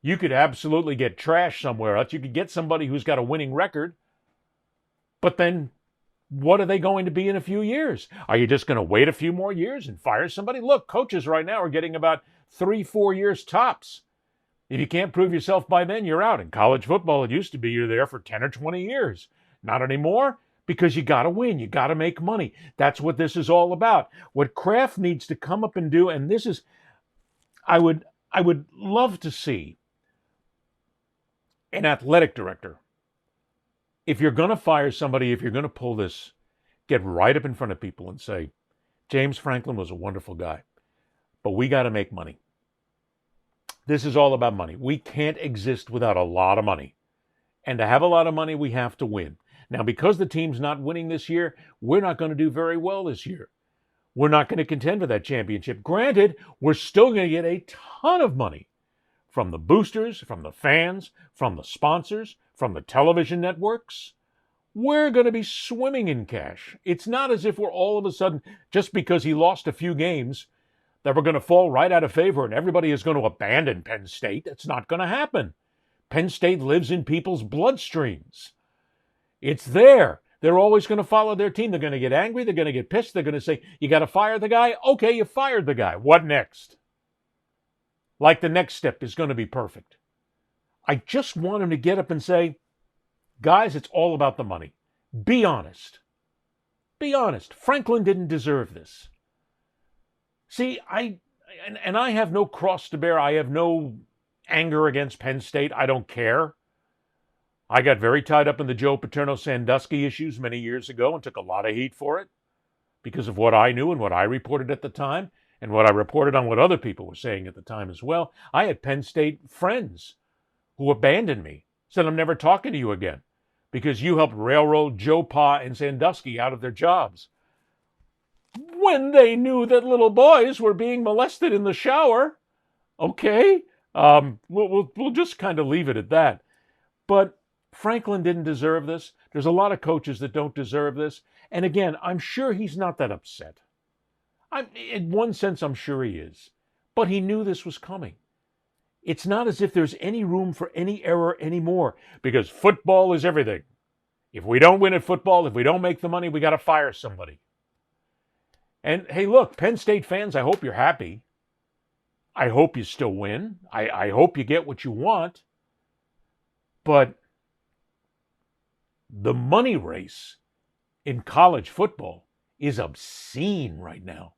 You could absolutely get trash somewhere else. You could get somebody who's got a winning record, but then what are they going to be in a few years? Are you just going to wait a few more years and fire somebody? Look, coaches right now are getting about 3-4 years tops. If you can't prove yourself by then, you're out. In college football, it used to be you're there for 10 or 20 years. Not anymore, because you got to win. You got to make money. That's what this is all about. What Kraft needs to come up and do, and this is, I would love to see an athletic director. If you're going to fire somebody, if you're going to pull this, get right up in front of people and say, James Franklin was a wonderful guy, but we got to make money. This is all about money. We can't exist without a lot of money. And to have a lot of money, we have to win. Now, because the team's not winning this year, we're not going to do very well this year. We're not going to contend for that championship. Granted, we're still going to get a ton of money from the boosters, from the fans, from the sponsors, from the television networks. We're going to be swimming in cash. It's not as if we're all of a sudden, just because he lost a few games, that we're going to fall right out of favor and everybody is going to abandon Penn State. That's not going to happen. Penn State lives in people's bloodstreams. It's there. They're always going to follow their team. They're going to get angry. They're going to get pissed. They're going to say, you got to fire the guy? Okay, you fired the guy. What next? Like the next step is going to be perfect. I just want him to get up and say, guys, it's all about the money. Be honest. Be honest. Franklin didn't deserve this. See, I have no cross to bear. I have no anger against Penn State. I don't care. I got very tied up in the Joe Paterno-Sandusky issues many years ago and took a lot of heat for it because of what I knew and what I reported at the time and what I reported on what other people were saying at the time as well. I had Penn State friends who abandoned me, said, I'm never talking to you again because you helped railroad Joe Pa and Sandusky out of their jobs. When they knew that little boys were being molested in the shower. Okay, we'll just kind of leave it at that. But Franklin didn't deserve this. There's a lot of coaches that don't deserve this. And again, I'm sure he's not that upset. In one sense, I'm sure he is. But he knew this was coming. It's not as if there's any room for any error anymore because football is everything. If we don't win at football, if we don't make the money, we got to fire somebody. And hey, look, Penn State fans, I hope you're happy. I hope you still win. I hope you get what you want. But the money race in college football is obscene right now.